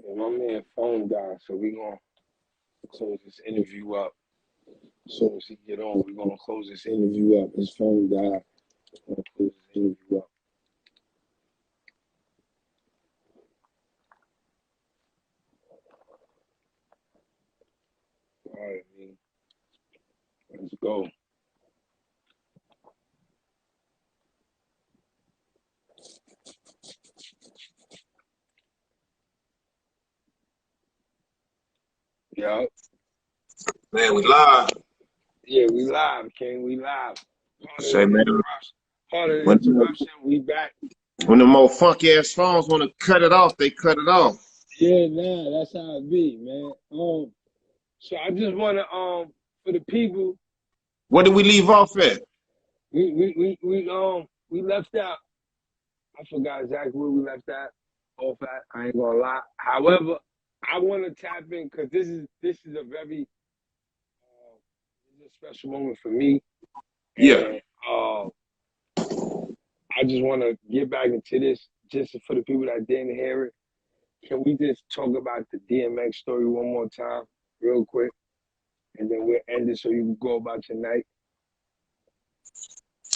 And my man phone died, so we gonna close this interview up. As soon as he get on, we gonna close this interview up. His phone died. We're gonna close this interview up. All right, man. Let's go. Yeah. Man, we live. Yeah, we live, King. We live. Say, man, Part of the interruption, we back. When the more funky ass phones want to cut it off, they cut it off. Yeah, nah, that's how it be, man. So I just wanna for the people. What did we leave off at? We left out. I forgot exactly where we left that off at. I ain't gonna lie. However, I want to tap in because this is a very special moment for me. Yeah. And, I just want to get back into this just for the people that didn't hear it. Can we just talk about the DMX story one more time, real quick, and then we'll end it so you can go about your night.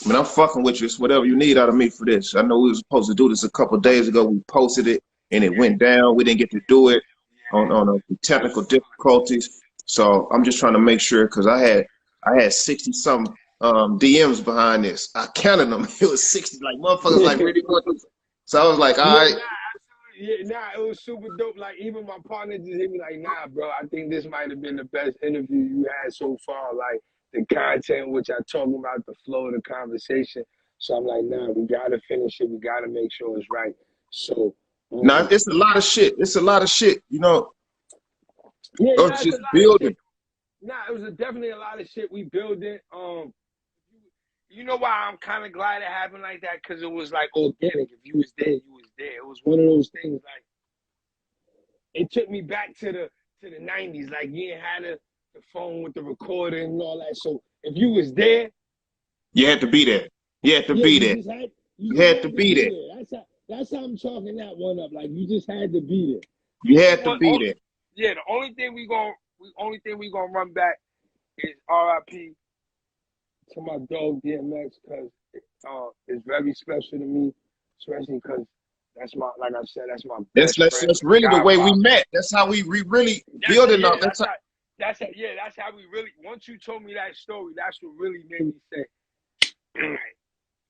I mean, I'm fucking with you. It's whatever you need out of me for this. I know we were supposed to do this a couple of days ago. We posted it and it went down. We didn't get to do it on technical difficulties. So I'm just trying to make sure because I had 60 some DMs behind this. I counted them. It was 60. Like motherfuckers like really good. So I was like, all right. It was super dope. Like even my partner just hit me like, nah, bro. I think this might have been the best interview you had so far. Like. The content, which I talk about, the flow of the conversation. So I'm like, nah, we gotta finish it. We gotta make sure it's right. So nah, it's a lot of shit. It's a lot of shit, you know. Yeah, just building. Nah, it was definitely a lot of shit we building. You know why I'm kind of glad it happened like that? Because it was like organic. If you was there, you was there. It was one of those things like it took me back to the 90s. Like you ain't had the phone with the recording and all that. So if you was there, you had to be there. You had to be there. You had to be there. That's how I'm chalking that one up. Like you just had to be there. You had to be there. Yeah, the only thing we gonna run back is RIP to my dog DMX because it's very special to me, especially because that's my, like I said, that's my best friend. That's really the way we met. That's how we really building up. That's how we really. Once you told me that story, that's what really made me say, all right,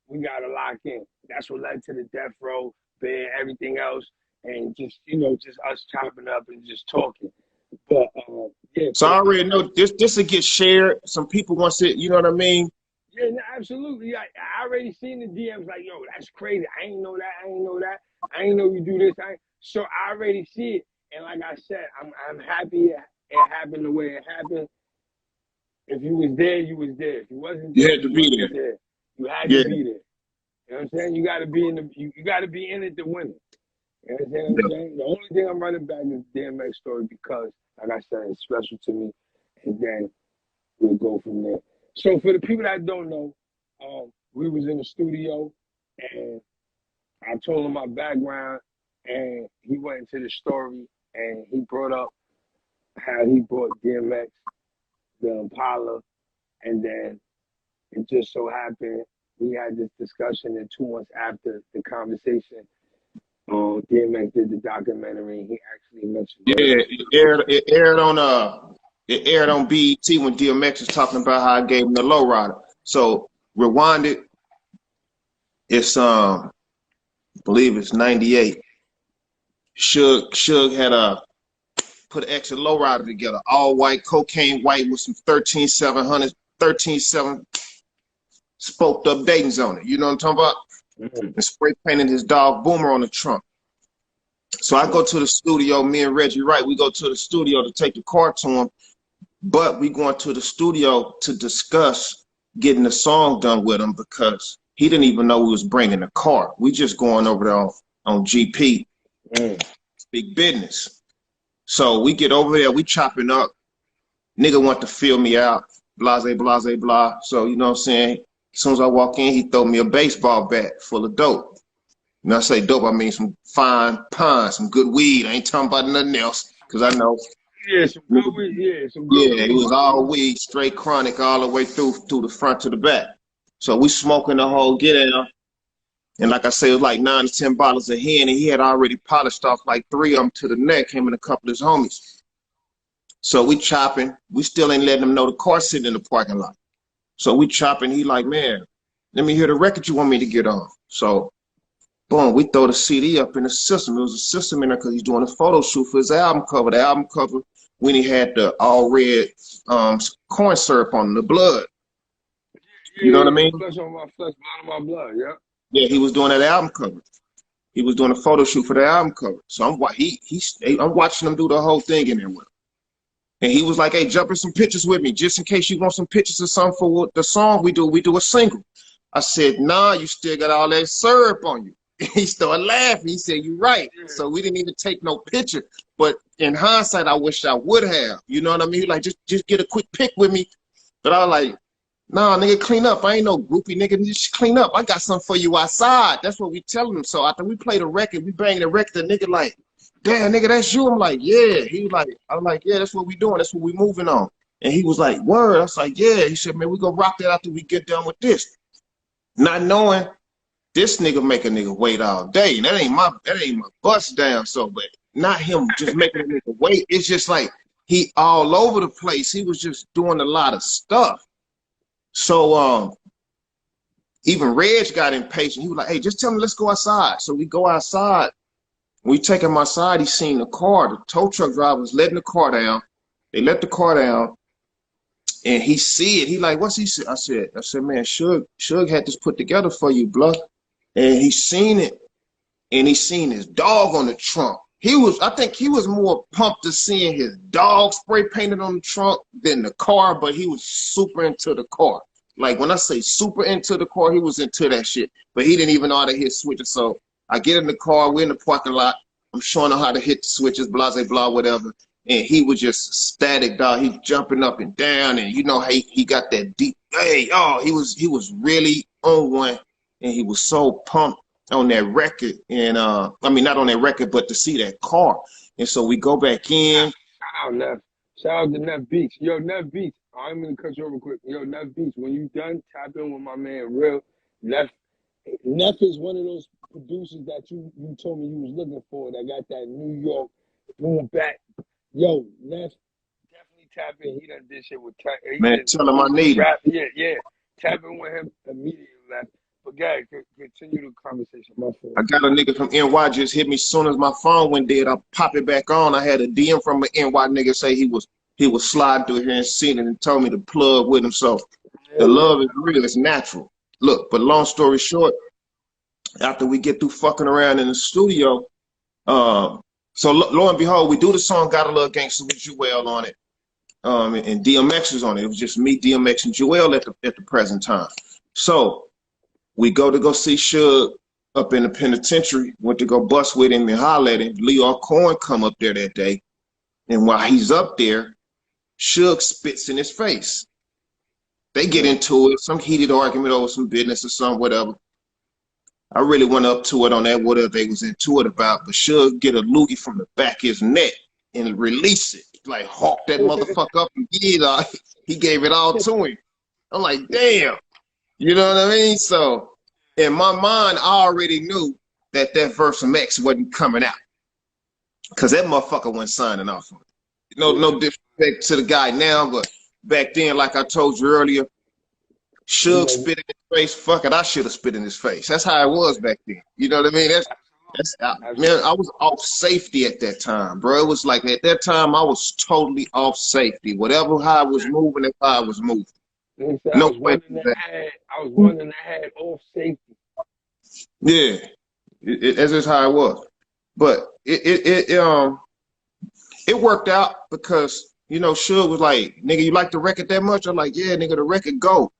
we gotta lock in. That's what led to the death row, bed, everything else, and just just us chopping up and just talking. But yeah. So I already know this will get shared. Some people want it. You know what I mean? Yeah, no, absolutely. I already seen the DMs like, yo, that's crazy. I ain't know that. I ain't know that. I ain't know you do this. So I already see it, and like I said, I'm happy. It happened the way it happened. If you was there, you was there. If you wasn't there, you had to be there. You had to be there. You know what I'm saying? You gotta be you gotta be in it to win it. You know what I'm saying? The only thing I'm running back is the DMX story because, like I said, it's special to me. And then we'll go from there. So for the people that don't know, we was in the studio and I told him my background and he went into the story and he brought up how he brought DMX, the Impala, and then it just so happened we had this discussion and 2 months after the conversation, DMX did the documentary and he actually mentioned it aired on BET when DMX was talking about how I gave him the lowrider. So rewind it. It's I believe it's 98. Suge had put an extra lowrider together, all white, cocaine white with some 13700, 137 spoked up Dayton's on it. You know what I'm talking about? Mm-hmm. And spray painted his dog Boomer on the trunk. So I go to the studio, me and Reggie Wright, we go to the studio to take the car to him, but we going to the studio to discuss getting the song done with him because he didn't even know we was bringing the car. We just going over there on GP. It's big business. So we get over there, we chopping up. Nigga want to fill me out, blase, blase, blah. So, you know what I'm saying? As soon as I walk in, he throw me a baseball bat full of dope. When I say dope, I mean some fine pine, some good weed. I ain't talking about nothing else, because I know. Yeah, some good weed. Yeah, some good Yeah, it weed. was all weed, straight chronic, all the way through the front to the back. So we smoking the whole get out. And like I said, it was like 9 to 10 bottles of hen, and he had already polished off like 3 of them to the neck, him and a couple of his homies. So we chopping. We still ain't letting him know the car sitting in the parking lot. So we chopping. He like, man, let me hear the record you want me to get on. So, boom, we throw the CD up in the system. It was a system in there because he's doing a photo shoot for his album cover. The album cover, when he had the all red corn syrup on the blood. Yeah, You know what I mean? Flesh on my flesh, blood on my blood. Yeah. Yeah, he was doing that album cover. He was doing a photo shoot for the album cover. So I'm watching him do the whole thing in there with him. And he was like, hey, jump in some pictures with me, just in case you want some pictures or something for the song we do. We do a single. I said, nah, you still got all that syrup on you. He started laughing. He said, you're right. Yeah. So we didn't even take no picture. But in hindsight, I wish I would have. You know what I mean? Like, just get a quick pic with me. But I was like, nah, nigga, clean up. I ain't no groupie, nigga. Just clean up. I got something for you outside. That's what we telling him. So after we play the record, we bang the record, the nigga like, damn, nigga, that's you. I'm like, yeah. He was like, I'm like, yeah, that's what we doing. That's what we moving on. And he was like, word. I was like, yeah. He said, man, we gonna rock that after we get done with this. Not knowing this nigga make a nigga wait all day. That ain't my bust down. So, but not him just making a nigga wait. It's just like he all over the place. He was just doing a lot of stuff. So even Reg got impatient. He was like, hey, just tell me, let's go outside. So we go outside. We take him outside. He seen the car. The tow truck driver was letting the car down. They let the car down. And he see it. He like, what's he say? I said, man, Suge had this put together for you, bluff. And he seen it. And he seen his dog on the trunk. I think he was more pumped to seeing his dog spray painted on the trunk than the car, but he was super into the car. Like when I say super into the car, he was into that shit. But he didn't even know how to hit switches. So I get in the car, we're in the parking lot. I'm showing him how to hit the switches, blah, blah, blah, whatever. And he was just static, dog. He jumping up and down, and you know how he got that deep. Hey, oh, he was really on one, and he was so pumped on that record. And I mean, not on that record, but to see that car. And so we go back in. Shout out, Neff. Shout out to Neff Beats. Yo, Neff Beats. I'm gonna cut you over quick. Yo, Neff Beats. When you done, tap in with my man Real. Neff is one of those producers that you told me you was looking for. That got that New York boom back. Yo, Neff, definitely tap in. He done did shit with Man, tell him I need him. Yeah. Tap in with him immediately. But guys, continue the conversation. My fault. I got a nigga from NY just hit me as soon as my phone went dead. I pop it back on. I had a DM from an NY nigga say he was sliding through here and seeing it and told me to plug with him. So the love is real. It's natural. Look, but long story short, after we get through fucking around in the studio, so lo and behold, we do the song "Got a Little Gangster" with Jewel on it, and DMX was on it. It was just me, DMX, and Jewel at the present time. So we go see Suge up in the penitentiary. Went to go bust with him and holler at him. Leo Cohen come up there that day, and while he's up there, Suge spits in his face. They get into it, some heated argument over some business or something, whatever. I really went up to it on that, whatever they was into it about, but Suge get a loogie from the back of his neck and release it. Like, hawk that motherfucker up and he gave it all to him. I'm like, damn. You know what I mean? So, in my mind, I already knew that verse from X wasn't coming out. Because that motherfucker wasn't signing off on it. No disrespect to the guy now, but back then, like I told you earlier, Suge spit in his face. Fuck it, I should have spit in his face. That's how it was back then. You know what I mean? Man, I was off safety at that time, bro. It was like at that time I was totally off safety. Whatever how I was moving, that's how I was moving. I was one and a half off safety. Yeah, that's just how it was. But it worked out because you know Suge was like, nigga, you like the record that much? I'm like, yeah, nigga, the record go.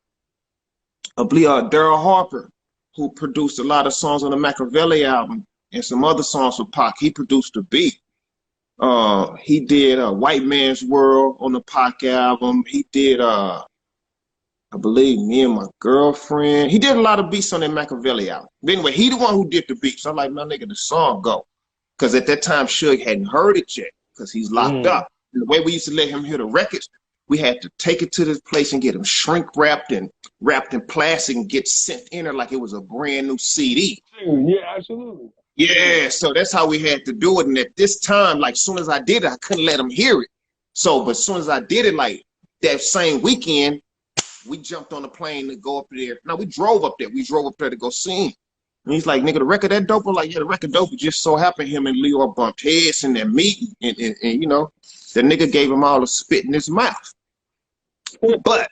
I believe Daryl Harper, who produced a lot of songs on the Machiavelli album and some other songs for Pac, he produced the beat. He did White Man's World on the Pac album. He did I believe me and my girlfriend. He did a lot of beats on that Machiavelli album. But anyway, he the one who did the beats. I'm like, my nigga, the song go. Because at that time, Suge hadn't heard it yet because he's locked up. And the way we used to let him hear the records, we had to take it to this place and get him shrink wrapped and wrapped in plastic and get sent in there like it was a brand new CD. Yeah, absolutely. Yeah, so that's how we had to do it. And at this time, like, soon as I did it, I couldn't let him hear it. So, but as soon as I did it, like, that same weekend, we jumped on the plane to go up there. No, we drove up there. We drove up there to go see him. And he's like, nigga, the record that dope? I'm like, yeah, the record dope. It just so happened him and Leo bumped heads in their meeting. And you know, the nigga gave him all the spit in his mouth. But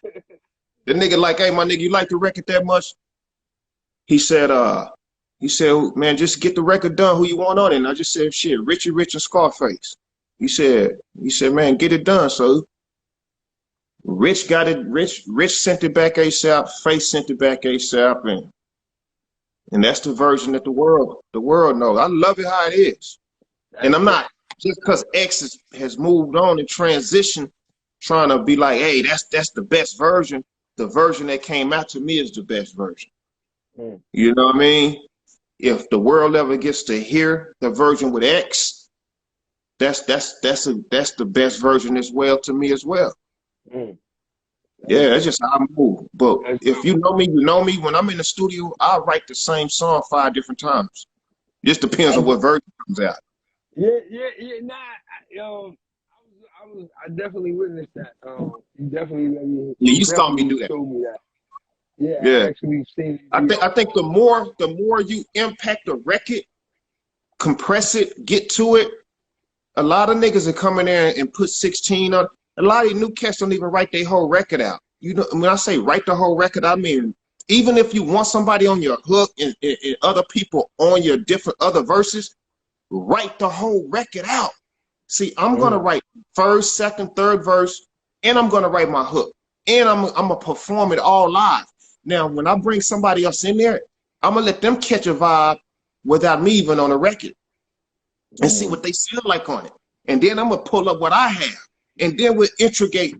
the nigga like, hey, my nigga, you like the record that much? He said, man, just get the record done. Who you want on it? And I just said, shit, Richie Rich and Scarface. He said, man, get it done. So Rich got it. Rich sent it back ASAP. Face sent it back ASAP, and that's the version that the world knows. I love it how it is, and I'm not just because X has moved on and transitioned, trying to be like, hey, that's the best version. The version that came out to me is the best version. You know what I mean? If the world ever gets to hear the version with X, that's the best version as well to me as well. Yeah, that's just how I move. But if you know me, you know me. When I'm in the studio, I'll write the same song 5 different times. Just depends on what version comes out. Yeah. Nah, I definitely witnessed that. You definitely let me. Yeah, you saw me do that. Showed me that. Yeah. Yeah. I actually seen. I think the more you impact the record, compress it, get to it. A lot of niggas are coming there and put 16 on. A lot of new cats don't even write their whole record out. You know, when I say write the whole record, I mean, even if you want somebody on your hook and other people on your different other verses, write the whole record out. See, I'm going to write first, second, third verse, and I'm going to write my hook. And I'm going to perform it all live. Now, when I bring somebody else in there, I'm going to let them catch a vibe without me even on the record and see what they sound like on it. And then I'm going to pull up what I have. And then we'll integrate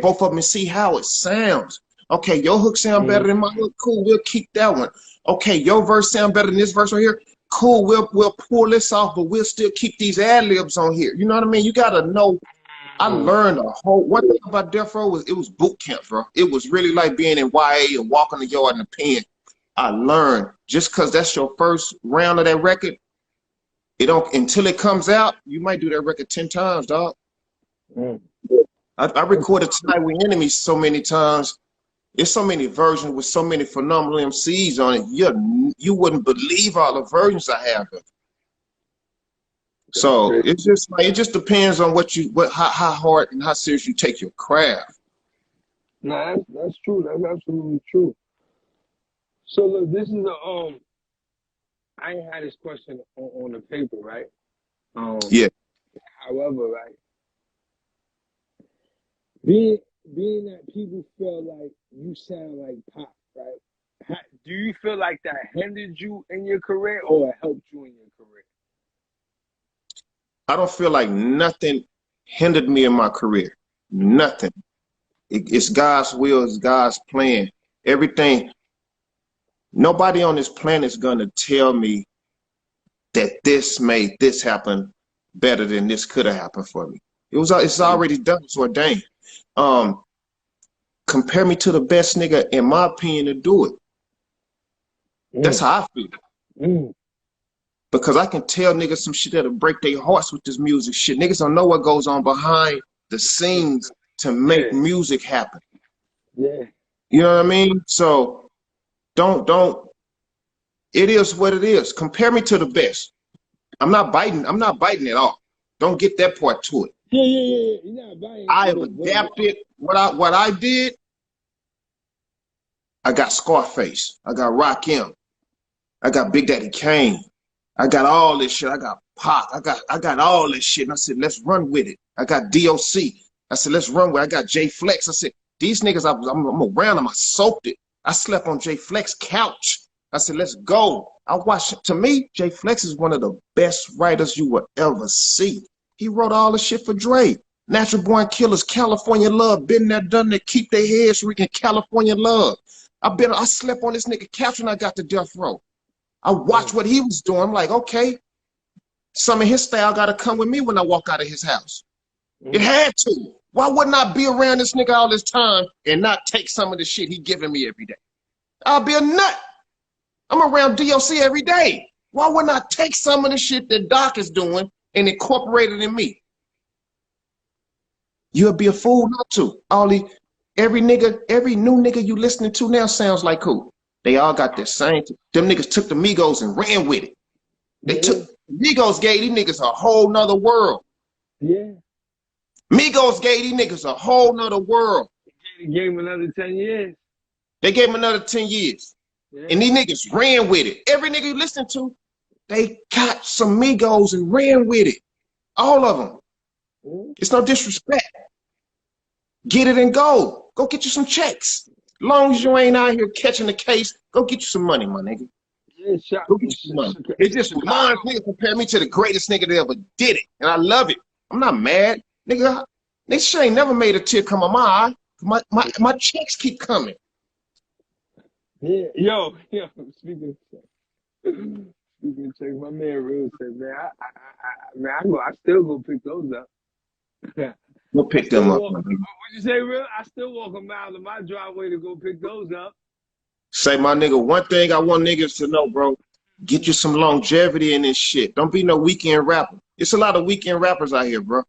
both of them and see how it sounds. Okay, your hook sound better than my hook. Cool, we'll keep that one. Okay, your verse sound better than this verse right here. Cool, we'll pull this off, but we'll still keep these ad-libs on here. You know what I mean? You gotta know. I learned one thing about Death Row was it was boot camp, bro. It was really like being in YA and walking the yard in a pen. I learned just because that's your first round of that record, it don't until it comes out, you might do that record 10 times, dog. I recorded Tonight We Enemies so many times. There's so many versions with so many phenomenal MCs on it. You wouldn't believe all the versions I have of it. So it's just like it just depends on how hard and how serious you take your craft. Nah, that's true. That's absolutely true. So look, this is I ain't had this question on the paper, right? Yeah. However, right, being that people feel like you sound like Pop, right? Do you feel like that hindered you in your career or it helped you in your career? I don't feel like nothing hindered me in my career. Nothing. It's God's will, it's God's plan. Everything. Nobody on this planet is going to tell me that this made this happen better than this could have happened for me. It's already done. It's ordained. Compare me to the best nigga, in my opinion, to do it. That's how I feel. Because I can tell niggas some shit that'll break their hearts with this music shit. Niggas don't know what goes on behind the scenes to make music happen. Yeah. You know what I mean? So don't it is what it is. Compare me to the best. I'm not biting at all. Don't get that part to it. Yeah. You're not biting. I have adapted what I did. I got Scarface. I got Rakim. I got Big Daddy Kane. I got all this shit. I got Pac. I got all this shit. And I said, let's run with it. I got DOC. I said, let's run with it. I got J Flex. I said, these niggas, I'm around them. I soaked it. I slept on J Flex couch. I said, let's go. To me, J Flex is one of the best writers you will ever see. He wrote all the shit for Dre. Natural born killers, California love, been there, done that, keep their heads reeking, California love. I slept on this nigga couch when I got to death row. I watched what he was doing. I'm like, okay, some of his style got to come with me when I walk out of his house. It had to. Why wouldn't I be around this nigga all this time and not take some of the shit he giving me every day? I'll be a nut. I'm around DOC every day. Why wouldn't I take some of the shit that Doc is doing and incorporate it in me? You'll be a fool not to. Every new nigga you listening to now sounds like who? They all got the same. Them niggas took the Migos and ran with it. Migos gave these niggas a whole nother world. Yeah. Migos gave these niggas a whole nother world. They gave him another 10 years. They gave him another 10 years. Yeah. And these niggas ran with it. Every nigga you listen to, they got some Migos and ran with it. All of them. It's no disrespect. Get it and go. Go get you some checks. As long as you ain't out here catching the case, go get you some money, my nigga. Yeah, go get you some money. It just reminds me to compare me to the greatest nigga that ever did it. And I love it. I'm not mad. Nigga, this shit ain't never made a tear come on my eye. My checks keep coming. Yeah, yo, speaking of checks, my man Real said, man, I still go pick those up. We'll pick them up. What'd you say, Real? I still walk a mile in my driveway to go pick those up. Say, my nigga, one thing I want niggas to know, bro, get you some longevity in this shit. Don't be no weekend rapper. It's a lot of weekend rappers out here, bro.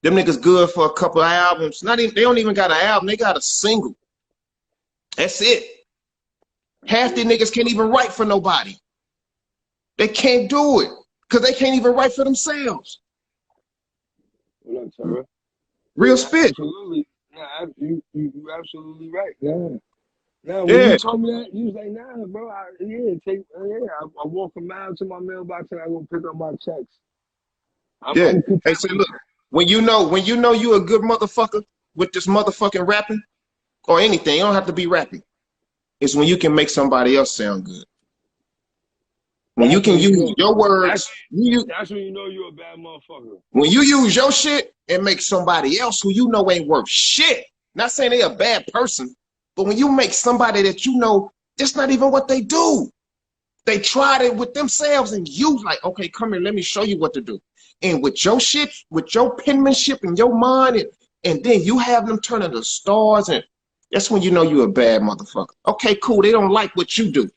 Them niggas good for a couple of albums. They don't even got an album. They got a single. That's it. Half the niggas can't even write for nobody. They can't do it because they can't even write for themselves. What up, Tara? Real spit. Absolutely. Nah, you absolutely right. When you told me that, you was like, nah, bro. I walk a mile to my mailbox and I go pick up my checks. Hey, say, look, when you know you a good motherfucker with this motherfucking rapping or anything, you don't have to be rapping. It's when you can make somebody else sound good. When you can use your words. That's when you know you're a bad motherfucker. When you use your shit and make somebody else who you know ain't worth shit. Not saying they a bad person, but when you make somebody that you know, that's not even what they do. They tried it with themselves and you like, okay, come here, let me show you what to do. And with your shit, with your penmanship and your mind, and then you have them turn into stars, and that's when you know you're a bad motherfucker. Okay, cool, they don't like what you do.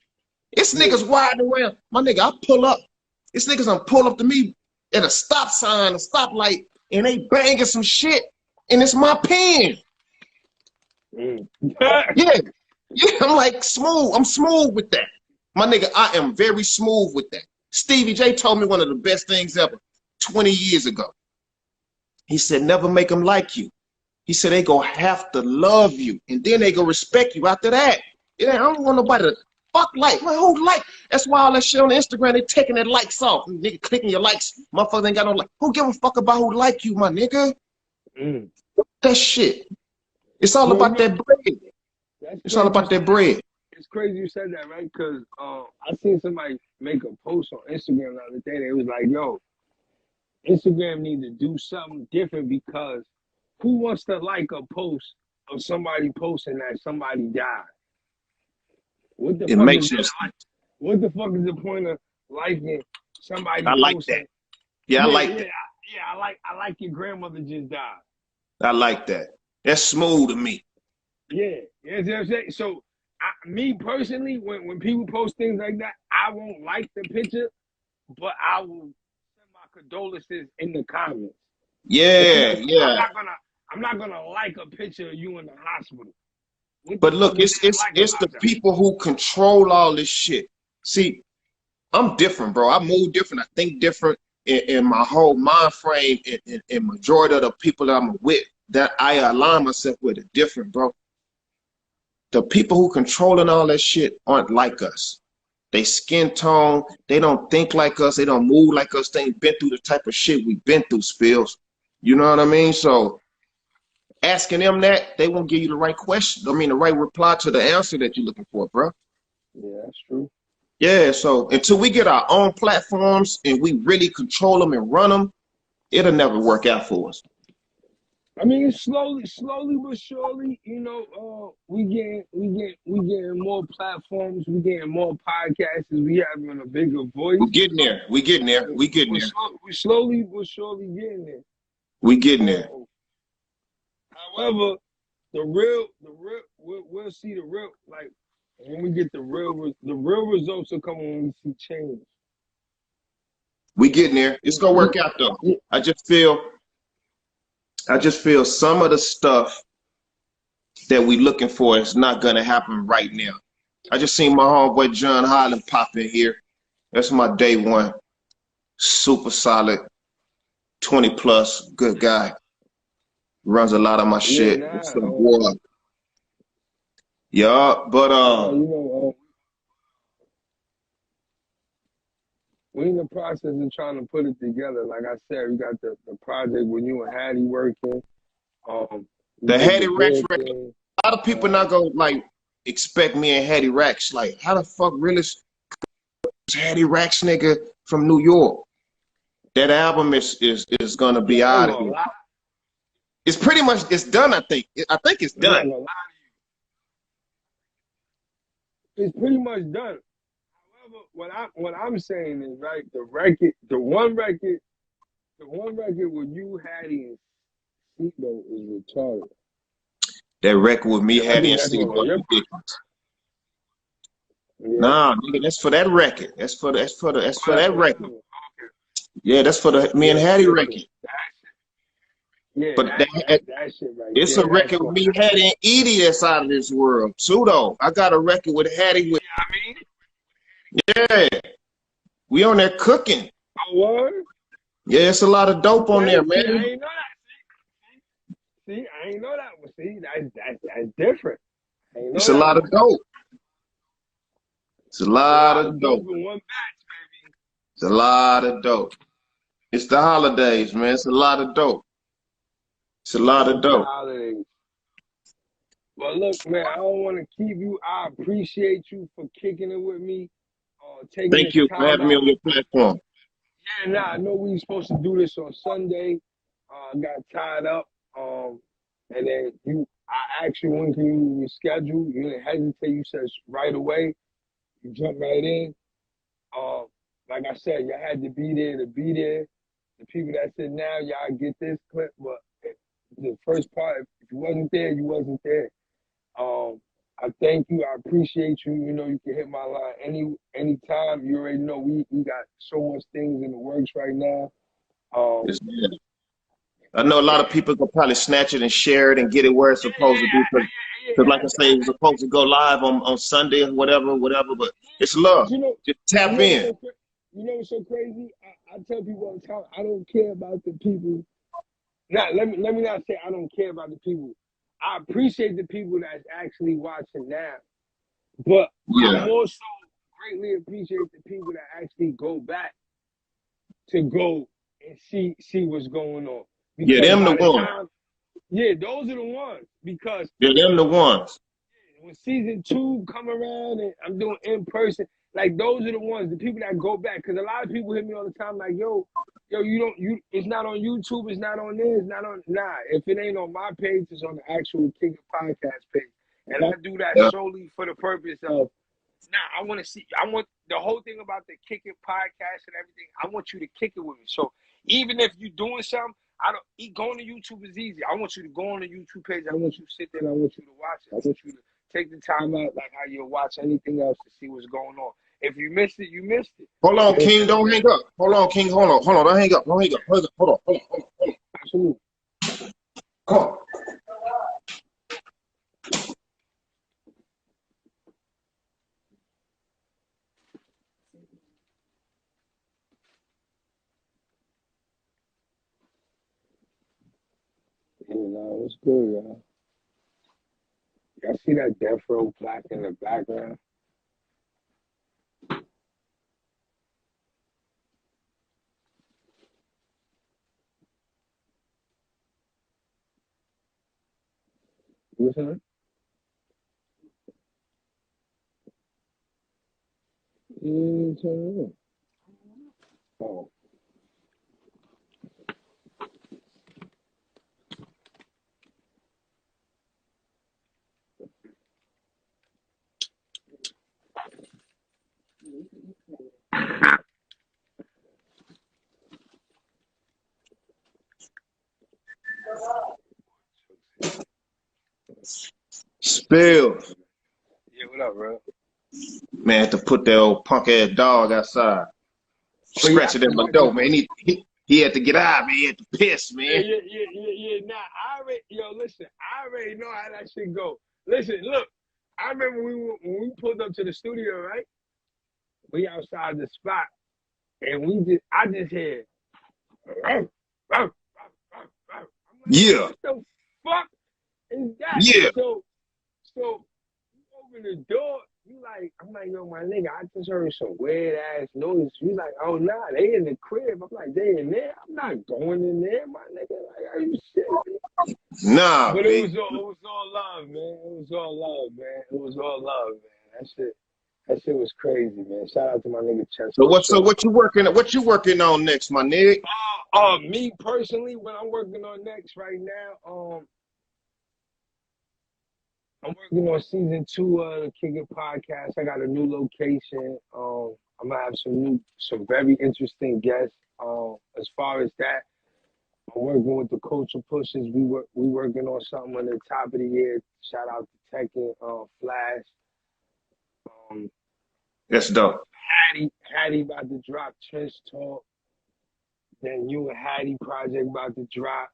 It's niggas riding around. My nigga, I pull up. It's niggas done pull up to me at a stop sign, a stoplight, and they banging some shit, and it's my pen. Yeah, I'm like smooth. I'm smooth with that. My nigga, I am very smooth with that. Stevie J told me one of the best things ever 20 years ago. He said, never make them like you. He said, they gonna have to love you, and then they gonna respect you after that. Yeah, I don't want nobody to fuck like. Well, who like? That's why all that shit on Instagram, they taking their likes off. Nigga clicking your likes. Motherfuckers ain't got no like. Who give a fuck about who like you, my nigga? That shit. It's all about that bread. It's all about that bread. It's crazy you said that, right? Because I seen somebody make a post on Instagram the other day. They was like, yo, Instagram need to do something different because who wants to like a post of somebody posting that somebody died? What the fuck is the point of liking somebody? I like that. Yeah, I like that. Yeah, I like your grandmother just died. I like that. That's smooth to me. Yeah, you know what I'm saying? So, me personally, when people post things like that, I won't like the picture, but I will send my condolences in the comments. Yeah. I'm not gonna like a picture of you in the hospital. But look, it's the people who control all this shit. See, I'm different, bro. I move different. I think different in my whole mind frame. In majority of the people that I'm with, that I align myself with, are different, bro. The people who controlling all that shit aren't like us. They skin tone. They don't think like us. They don't move like us. They ain't been through the type of shit we've been through, Spills. You know what I mean? So asking them that, they won't give you the right question. I mean, the right reply to the answer that you're looking for, bro. Yeah, that's true. Yeah, so until we get our own platforms and we really control them and run them, it'll never work out for us. I mean, slowly but surely, you know, we getting more platforms, we getting more podcasts, we having a bigger voice. We getting there. We getting there. We getting there. We slowly but surely getting there. We getting there. However, we'll see the real, like when we get the real results will come when we see change. We getting there. It's gonna work out though. Yeah. I just feel some of the stuff that we looking for is not gonna happen right now. I just seen my homeboy John Holland pop in here. That's my day one. Super solid, 20+ good guy. Runs a lot of my shit. Nah, yeah, but you know, we're in the process of trying to put it together. Like I said, we got the project with you and Hattie working. The Hattie Rex record. A lot of people not gonna like expect me and Hattie Rex. Like, how the fuck Realest Hattie Rex nigga from New York? That album is gonna be out of here. It's pretty much done. I think it's done. It's pretty much done. However, what I'm saying is, right, the one record with you, Hattie, and Cito is retarded. That record with me, Hattie, and Cito is ridiculous. Yeah. Nah, nigga, that's for that record. That's for that record. Yeah, that's for the me and Hattie record. Yeah, but that shit right it's a record with me, Hattie, and Edie that's out of this world. Pseudo. I got a record with Hattie with. Yeah, we on there cooking. What? Yeah, it's a lot of dope on there, man. I ain't know that. See, I ain't know that. Well, see, that's different. It's a lot of dope. It's a lot of dope. In one batch, baby. It's a lot of dope. It's the holidays, man. It's a lot of dope. It's a lot of dope. Well, look, man, I don't want to keep you. I appreciate you for kicking it with me. Thank you for having me on your platform. Yeah, nah, I know we were supposed to do this on Sunday. I got tied up. And then I asked you when can you reschedule. You didn't hesitate. You said right away. You jumped right in. Like I said, you had to be there to be there. The people that said now, y'all get this clip, but the first part, if you wasn't there, you wasn't there. I thank you. I appreciate you. You know, you can hit my line anytime. You already know we got so much things in the works right now. I know a lot of people could probably snatch it and share it and get it where it's supposed to be. Because like I say, it was supposed to go live on Sunday or whatever, but it's love. You know, just tap in. You know what's so crazy? I tell people all the time, I don't care about the people. Now, let me not say I don't care about the people. I appreciate the people that's actually watching now. But I more so greatly appreciate the people that actually go back to go and see what's going on. Because them the ones. Those are the ones. Because them the ones. When season 2 come around and I'm doing in person, like those are the ones, the people that go back. Because a lot of people hit me all the time like, yo, it's not on YouTube, it's not on this, not on, if it ain't on my page, it's on the actual King of Podcast page. And I do that solely for the purpose of, I want the whole thing about the Kick It podcast and everything, I want you to kick it with me. So even if you're doing something, going to YouTube is easy. I want you to go on the YouTube page, I want you to sit there and I want you to watch it. I want you to take the time out like how you'll watch anything else to see what's going on. If you missed it, you missed it. Hold on, King, don't hang up. Hold on, King, hold on, don't hang up, hold on. Absolutely. Come on. It's good, y'all. Y'all see that Death Row plaque in the background? Listen. Oh. Spills. Yeah, what up, bro? Man, had to put that old punk ass dog outside. Oh yeah, I Scratching at my forgot door, you. man. He had to get out, man. He had to piss, Yeah, man. yeah, yeah, yeah, yeah. Nah, listen, I already know how that shit go. Listen, look, I remember when we pulled up to the studio, right? We outside the spot, and I just heard, "Ruff, ruff, ruff, ruff, ruff." I'm like, yo, Yeah, what the fuck is that? yeah. So you open the door, I'm like, yo, my nigga, I just heard some weird ass noise. You like, oh nah, they in the crib. I'm like, they in there? I'm not going in there, my nigga. Like, are you shitting me? Nah, But B. it was all love, man. It was all love, man. It was all love, man. That shit was crazy, man. Shout out to my nigga So Chester what? So Short. what you working on next, my nigga? Me personally, what I'm working on next right now, I'm working on season 2 of the Kick It podcast. I got a new location. I'm gonna have some very interesting guests. As far as that, I'm working with the Culture Pushers. We working on something on the top of the year. Shout out to Tekken, Flash. Um, That's dope. Hattie about to drop Trench Talk. Then you and Hattie project about to drop.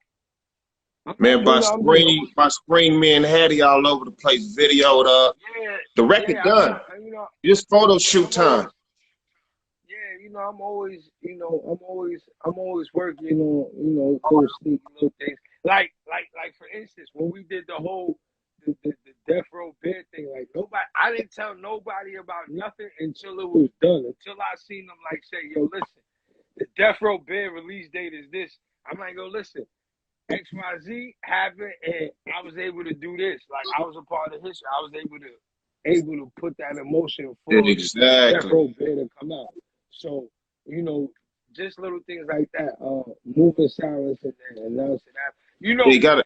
Man, You know, I'm just always, by spring, me and Hattie all over the place, videoed up. yeah, The record yeah. I'm done. not, you know, Just photo yeah, shoot time. yeah, I'm always working on, little sneaky little things. Like for instance, when we did the Death Row Bid thing, like I didn't tell nobody about nothing until it was done. Until I seen them like say, yo, listen, the Death Row Bid release date is this. I'm like, yo, listen, XYZ happened, and I was able to do this. Like I was a part of history. I was able to put that emotion for the Death Exactly. Row Bid to come out. So, you know, just little things like that. Moving silence and announcing that. You got it.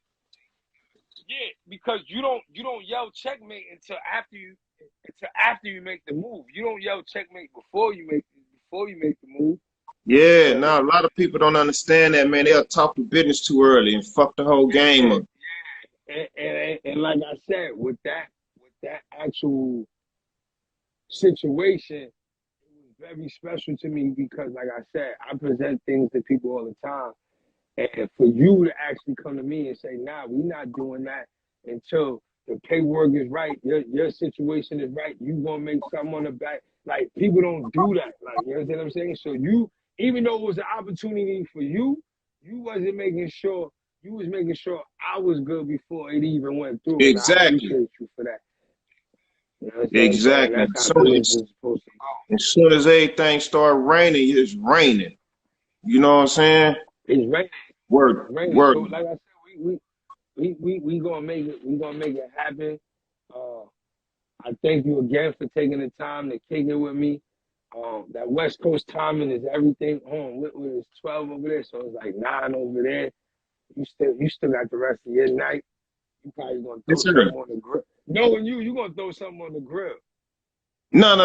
Yeah, because you don't yell checkmate until after you make the move. You don't yell checkmate before you make the move. Yeah, So now a lot of people don't understand that, man. They'll talk the business too early and fuck the whole game yeah, up. and like I said, with that actual situation, it was very special to me because, like I said, I present things to people all the time. And for you to actually come to me and say, nah, we're not doing that until the paperwork is right, your situation is right, you gonna make something on the back. Like people don't do that. Like, you understand what I'm saying? So even though it was an opportunity for you wasn't making sure you was making sure I was good before it even went through. And I Exactly. appreciate you for that. You know what I'm saying? And Exactly. that's how business is supposed to go. As soon as everything start raining, it's raining. You know what I'm saying? It's raining. It's Word, raining. So word. like I said, we gonna make it. We gonna make it happen. Uh, I thank you again for taking the time to kick it with me. That West Coast timing is everything. It's 12 over there, so it's like 9 over there. You still got the rest of your night. You probably gonna throw It's early. something on the grill. Knowing you gonna throw something on the grill. No,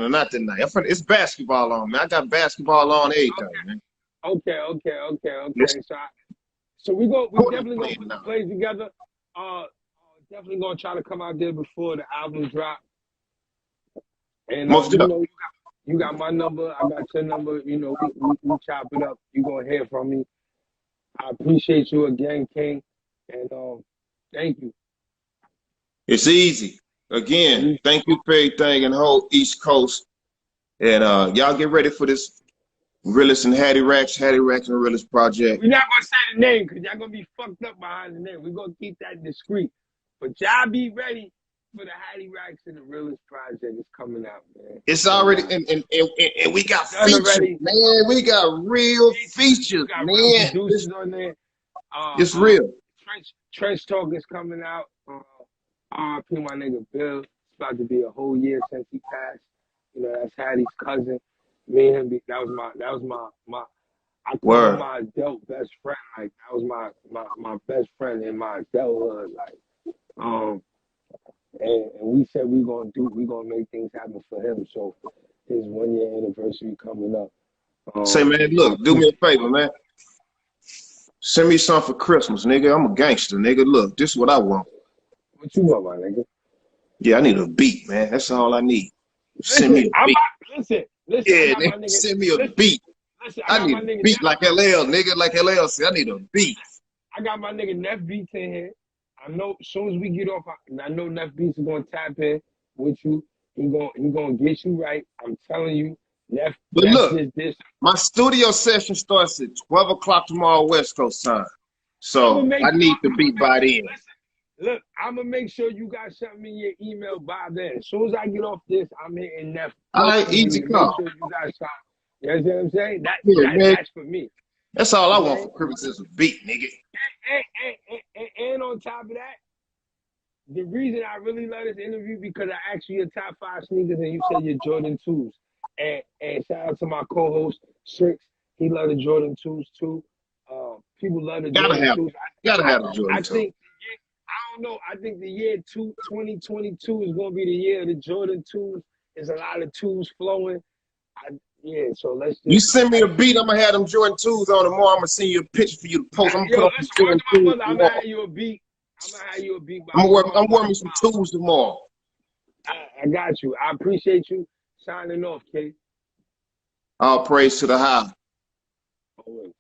not tonight. It's basketball on, man. I got basketball on everything, man. Okay. Listen, So we who they definitely gonna playing put the now? plays together. Uh, definitely gonna try to come out there before the album drop. And Most of you got my number, I got your number. We chop it up. You gonna hear from me. I appreciate you again, King, and thank you. It's easy. Again, thank you for everything in the whole East Coast. And y'all get ready for this Realest and Hattie Racks and Realest project. We're not gonna say the name because y'all gonna be fucked up behind the name. We're gonna keep that discreet. But y'all be ready for the Hattie Racks and the Realest project. It's coming out, man. It's already and we got Done features, already. man. We got real You features, got real man. producers on there. It's real. Trench Talk is coming out. RP my nigga Bill. It's about to be a whole year since he passed. That's Hattie's cousin. Me and him, that was my I call him Word. my adult best friend. Like that was my best friend in my adulthood. Like and we said we gonna make things happen for him. So his 1 year anniversary coming up. Say, man, look, do me a favor, man. Send me something for Christmas, nigga. I'm a gangster, nigga. Look, this is what I want. What you want, my nigga? Yeah, I need a beat, man. That's all I need. Send me a beat. Listen. Yeah, nigga, send me a beat. I need a beat like LL, nigga. Like LL said, I need a beat. I got my nigga Neff Beats in here. I know as soon as we get off, I know Neff Beats is gonna tap in with you. He gonna get you right. I'm telling you, Neff. But look, my studio session starts at 12 o'clock tomorrow West Coast time. So I need the beat by then. Look, I'm gonna make sure you got something in your email by then. As soon as I get off this, I'm hitting Neff. All right, easy call. Make sure you got something. You know what I'm saying? That's for me. That's all I want for Christmas is a beat, nigga. And on top of that, the reason I really love this interview because I asked you your top 5 sneakers and you said your Jordan 2s. And shout out to my co-host TRIXKS. He loved the Jordan 2s too. People love the Jordan 2s. Gotta have the Jordan 2. I don't know. I think the year 2022 is gonna be the year of the Jordan 2s. There's a lot of 2s flowing. Yeah, so let's just... You send me a beat, I'm gonna have them Jordan 2s on tomorrow. I'm gonna send you a picture for you to post. I'm gonna put up some Jordan 2s. I'm gonna have you a beat. I'm wearing some 2s tomorrow. I got you. I appreciate you signing off, K. All praise to the high. Always.